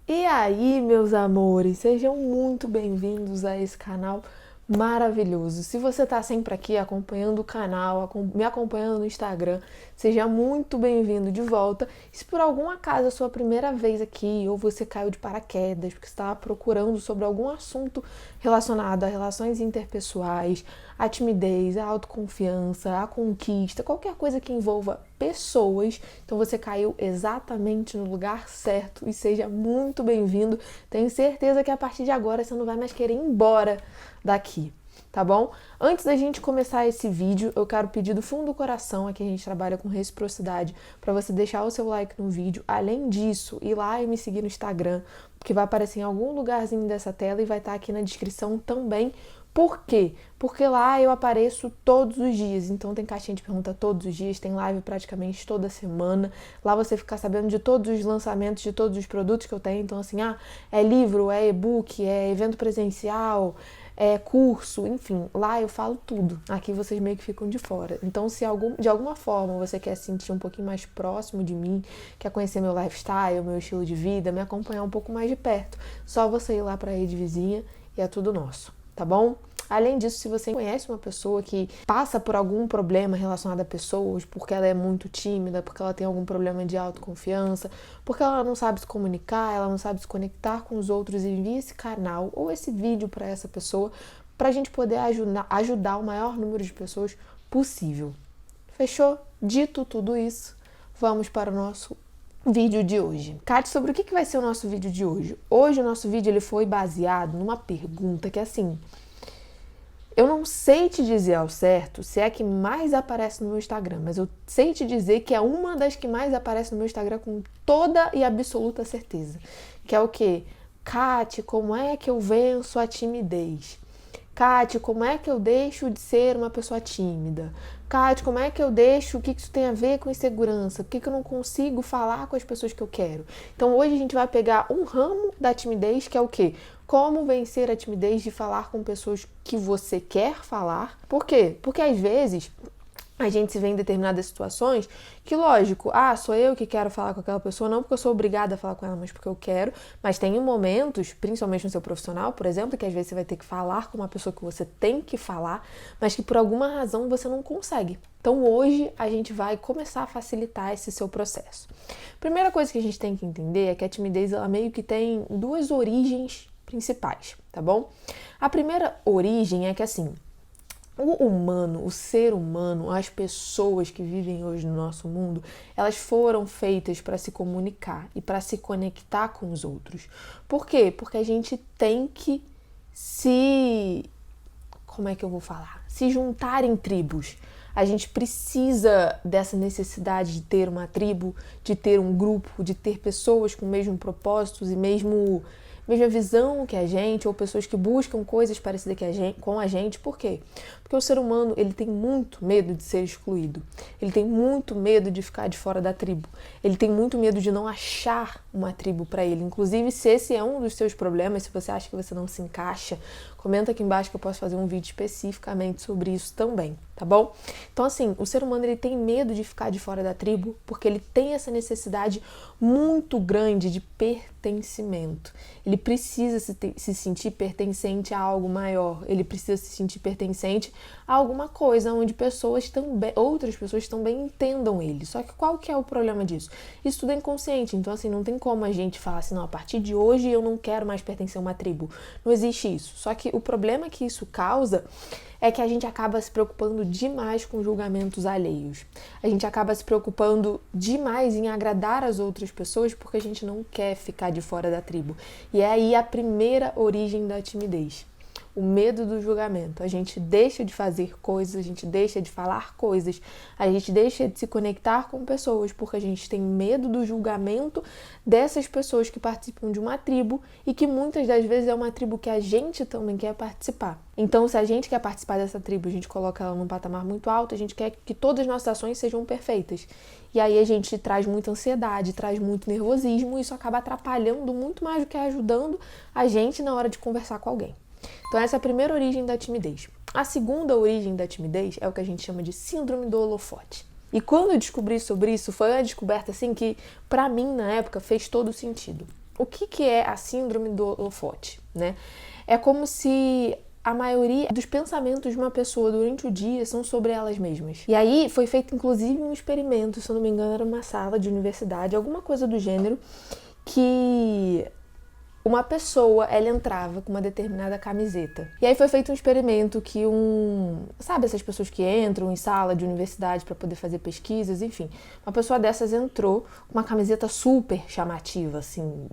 E aí, meus amores, sejam muito bem-vindos a esse canal maravilhoso. Se você está sempre aqui acompanhando o canal, me acompanhando no Instagram, seja muito bem-vindo de volta. Se por algum acaso é a sua primeira vez aqui ou você caiu de paraquedas porque estava procurando sobre algum assunto relacionado a relações interpessoais, a timidez, a autoconfiança, a conquista, qualquer coisa que envolva pessoas, então você caiu exatamente no lugar certo e seja muito bem-vindo. Tenho certeza que a partir de agora você não vai mais querer ir embora daqui, tá bom? Antes da gente começar esse vídeo, eu quero pedir do fundo do coração, aqui a gente trabalha com reciprocidade, para você deixar o seu like no vídeo. Além disso, ir lá e me seguir no Instagram, que vai aparecer em algum lugarzinho dessa tela e vai estar aqui na descrição também. Por quê? Porque lá eu apareço todos os dias, então tem caixinha de pergunta todos os dias, tem live praticamente toda semana. Lá você fica sabendo de todos os lançamentos, de todos os produtos que eu tenho. Então assim, é livro, é e-book, é evento presencial, é curso, enfim, lá eu falo tudo. Aqui vocês meio que ficam de fora. Então, se de alguma forma você quer se sentir um pouquinho mais próximo de mim, quer conhecer meu lifestyle, meu estilo de vida, me acompanhar um pouco mais de perto, só você ir lá pra rede vizinha e é tudo nosso, tá bom? Além disso, se você conhece uma pessoa que passa por algum problema relacionado a pessoas, porque ela é muito tímida, porque ela tem algum problema de autoconfiança, porque ela não sabe se comunicar, ela não sabe se conectar com os outros, envie esse canal ou esse vídeo para essa pessoa, para a gente poder ajudar o maior número de pessoas possível. Fechou? Dito tudo isso, vamos para o nosso vídeo de hoje. Kate, sobre o que vai ser o nosso vídeo de hoje? Hoje o nosso vídeo ele foi baseado numa pergunta que assim... Eu não sei te dizer ao certo se é a que mais aparece no meu Instagram, mas eu sei te dizer que é uma das que mais aparece no meu Instagram com toda e absoluta certeza. Que é o quê? Kate, como é que eu venço a timidez? Kate, como é que eu deixo de ser uma pessoa tímida? Kate, como é que eu deixo? O que isso tem a ver com insegurança? Por que eu não consigo falar com as pessoas que eu quero? Então hoje a gente vai pegar um ramo da timidez, que é o quê? Como vencer a timidez de falar com pessoas que você quer falar. Por quê? Porque às vezes a gente se vê em determinadas situações que, lógico, sou eu que quero falar com aquela pessoa, não porque eu sou obrigada a falar com ela, mas porque eu quero. Mas tem momentos, principalmente no seu profissional, por exemplo, que às vezes você vai ter que falar com uma pessoa que você tem que falar, mas que por alguma razão você não consegue. Então hoje a gente vai começar a facilitar esse seu processo. Primeira coisa que a gente tem que entender é que a timidez, ela meio que tem duas origens principais, tá bom? A primeira origem é que assim, o ser humano, as pessoas que vivem hoje no nosso mundo, elas foram feitas para se comunicar e para se conectar com os outros. Por quê? Porque a gente tem que como é que eu vou falar? Se juntar em tribos. A gente precisa dessa necessidade de ter uma tribo, de ter um grupo, de ter pessoas com o mesmo propósitos e mesma visão que a gente, ou pessoas que buscam coisas parecidas com a gente. Por quê? Porque o ser humano, ele tem muito medo de ser excluído. Ele tem muito medo de ficar de fora da tribo. Ele tem muito medo de não achar uma tribo para ele. Inclusive, se esse é um dos seus problemas, se você acha que você não se encaixa, comenta aqui embaixo que eu posso fazer um vídeo especificamente sobre isso também, tá bom? Então, assim, o ser humano, ele tem medo de ficar de fora da tribo porque ele tem essa necessidade muito grande de pertencimento. Ele precisa se sentir pertencente a algo maior. Ele precisa se sentir pertencente a alguma coisa onde outras pessoas também entendam ele. Só que qual que é o problema disso? Isso tudo é inconsciente. Então, assim, não tem como a gente falar assim, não, a partir de hoje eu não quero mais pertencer a uma tribo. Não existe isso. Só que o problema que isso causa é que a gente acaba se preocupando demais com julgamentos alheios. A gente acaba se preocupando demais em agradar as outras pessoas porque a gente não quer ficar de fora da tribo. E é aí a primeira origem da timidez. O medo do julgamento. A gente deixa de fazer coisas, a gente deixa de falar coisas, a gente deixa de se conectar com pessoas porque a gente tem medo do julgamento dessas pessoas que participam de uma tribo e que muitas das vezes é uma tribo que a gente também quer participar. Então, se a gente quer participar dessa tribo, a gente coloca ela num patamar muito alto, a gente quer que todas as nossas ações sejam perfeitas. E aí a gente traz muita ansiedade, traz muito nervosismo, e isso acaba atrapalhando muito mais do que ajudando a gente na hora de conversar com alguém. Então essa é a primeira origem da timidez. A segunda origem da timidez é o que a gente chama de síndrome do holofote. E quando eu descobri sobre isso, foi uma descoberta assim que, pra mim, na época, fez todo sentido. O que é a síndrome do holofote, né? É como se a maioria dos pensamentos de uma pessoa durante o dia são sobre elas mesmas. E aí foi feito inclusive um experimento, se eu não me engano era uma sala de universidade, alguma coisa do gênero, que uma pessoa, ela entrava com uma determinada camiseta. E aí foi feito um experimento que sabe essas pessoas que entram em sala de universidade para poder fazer pesquisas, enfim. Uma pessoa dessas entrou com uma camiseta super chamativa, assim.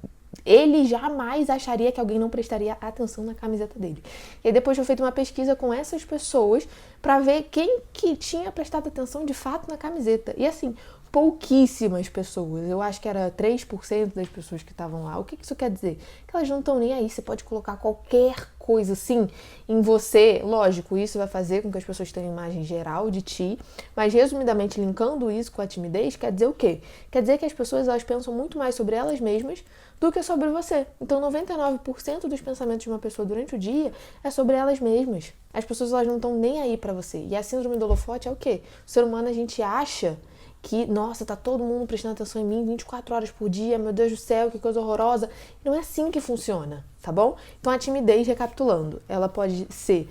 Ele jamais acharia que alguém não prestaria atenção na camiseta dele. E aí depois foi feita uma pesquisa com essas pessoas para ver quem que tinha prestado atenção de fato na camiseta. E assim, pouquíssimas pessoas, eu acho que era 3% das pessoas que estavam lá. O que isso quer dizer? Que elas não estão nem aí, você pode colocar qualquer coisa assim em você. Lógico, isso vai fazer com que as pessoas tenham uma imagem geral de ti, mas resumidamente linkando isso com a timidez, quer dizer o quê? Quer dizer que as pessoas elas pensam muito mais sobre elas mesmas do que sobre você. Então 99% dos pensamentos de uma pessoa durante o dia é sobre elas mesmas. As pessoas elas não estão nem aí pra você. E a síndrome do holofote é o quê? O ser humano a gente acha que, nossa, tá todo mundo prestando atenção em mim 24 horas por dia, meu Deus do céu, que coisa horrorosa. Não é assim que funciona, tá bom? Então a timidez, recapitulando, ela pode ser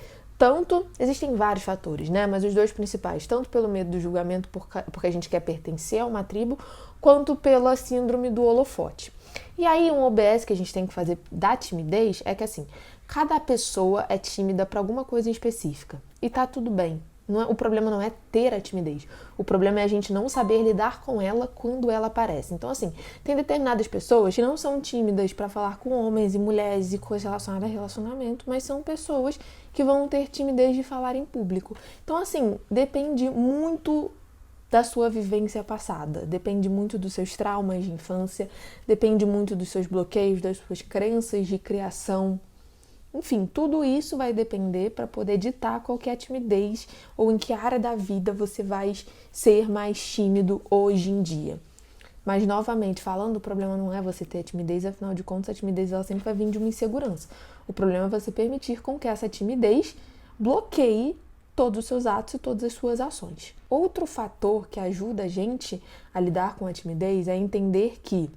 existem vários fatores, né? Mas os dois principais, tanto pelo medo do julgamento porque a gente quer pertencer a uma tribo, quanto pela síndrome do holofote. E aí um OBS que a gente tem que fazer da timidez é que assim, cada pessoa é tímida para alguma coisa em específica. E tá tudo bem. O problema não é ter a timidez. O problema é a gente não saber lidar com ela quando ela aparece. Então, assim, tem determinadas pessoas que não são tímidas para falar com homens e mulheres e coisas relacionadas a relacionamento, mas são pessoas que vão ter timidez de falar em público. Então, assim, depende muito da sua vivência passada, depende muito dos seus traumas de infância, depende muito dos seus bloqueios, das suas crenças de criação. Enfim, tudo isso vai depender para poder ditar qual que é a timidez ou em que área da vida você vai ser mais tímido hoje em dia. Mas, novamente, falando, o problema não é você ter a timidez, afinal de contas, a timidez ela sempre vai vir de uma insegurança. O problema é você permitir com que essa timidez bloqueie todos os seus atos e todas as suas ações. Outro fator que ajuda a gente a lidar com a timidez é entender que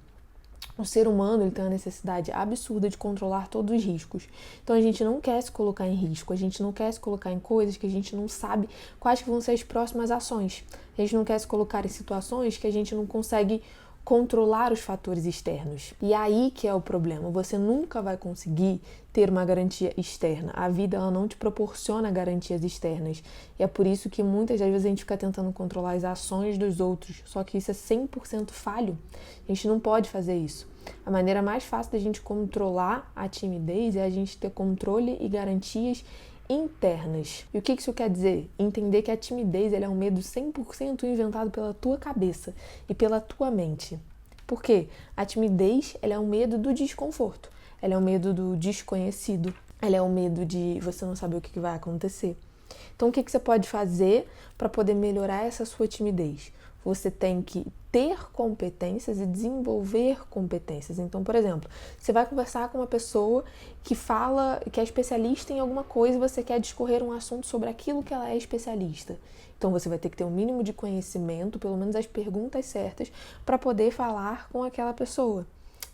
o ser humano ele tem uma necessidade absurda de controlar todos os riscos. Então a gente não quer se colocar em risco, a gente não quer se colocar em coisas que a gente não sabe quais que vão ser as próximas ações. A gente não quer se colocar em situações que a gente não consegue controlar os fatores externos. E aí que é o problema, você nunca vai conseguir ter uma garantia externa. A vida ela não te proporciona garantias externas. E é por isso que muitas das vezes a gente fica tentando controlar as ações dos outros, só que isso é 100% falho. A gente não pode fazer isso. A maneira mais fácil da gente controlar a timidez é a gente ter controle e garantias internas. E o que isso quer dizer? Entender que a timidez ela é um medo 100% inventado pela tua cabeça e pela tua mente. Por quê? A timidez ela é um medo do desconforto, ela é um medo do desconhecido, ela é um medo de você não saber o que vai acontecer. Então, o que você pode fazer para poder melhorar essa sua timidez? Você tem que ter competências e desenvolver competências. Então, por exemplo, você vai conversar com uma pessoa que é especialista em alguma coisa e você quer discorrer um assunto sobre aquilo que ela é especialista. Então, você vai ter que ter um mínimo de conhecimento, pelo menos as perguntas certas, para poder falar com aquela pessoa.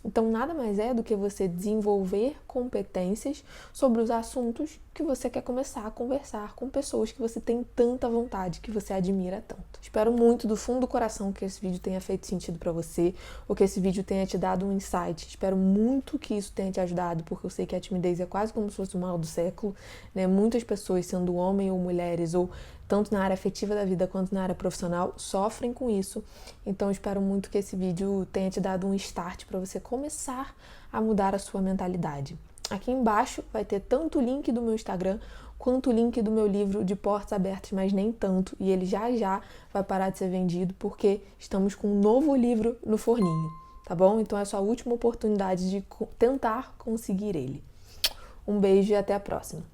Então, nada mais é do que você desenvolver competências sobre os assuntos que você quer começar a conversar com pessoas que você tem tanta vontade, que você admira tanto. Espero muito do fundo do coração que esse vídeo tenha feito sentido para você, ou que esse vídeo tenha te dado um insight. Espero muito que isso tenha te ajudado, porque eu sei que a timidez é quase como se fosse o mal do século, né? Muitas pessoas, sendo homem ou mulheres, ou tanto na área afetiva da vida quanto na área profissional, sofrem com isso. Então, espero muito que esse vídeo tenha te dado um start para você começar a mudar a sua mentalidade. Aqui embaixo vai ter tanto o link do meu Instagram quanto o link do meu livro De Portas Abertas, mas nem tanto. E ele já vai parar de ser vendido porque estamos com um novo livro no forninho, tá bom? Então, é a sua última oportunidade de tentar conseguir ele. Um beijo e até a próxima.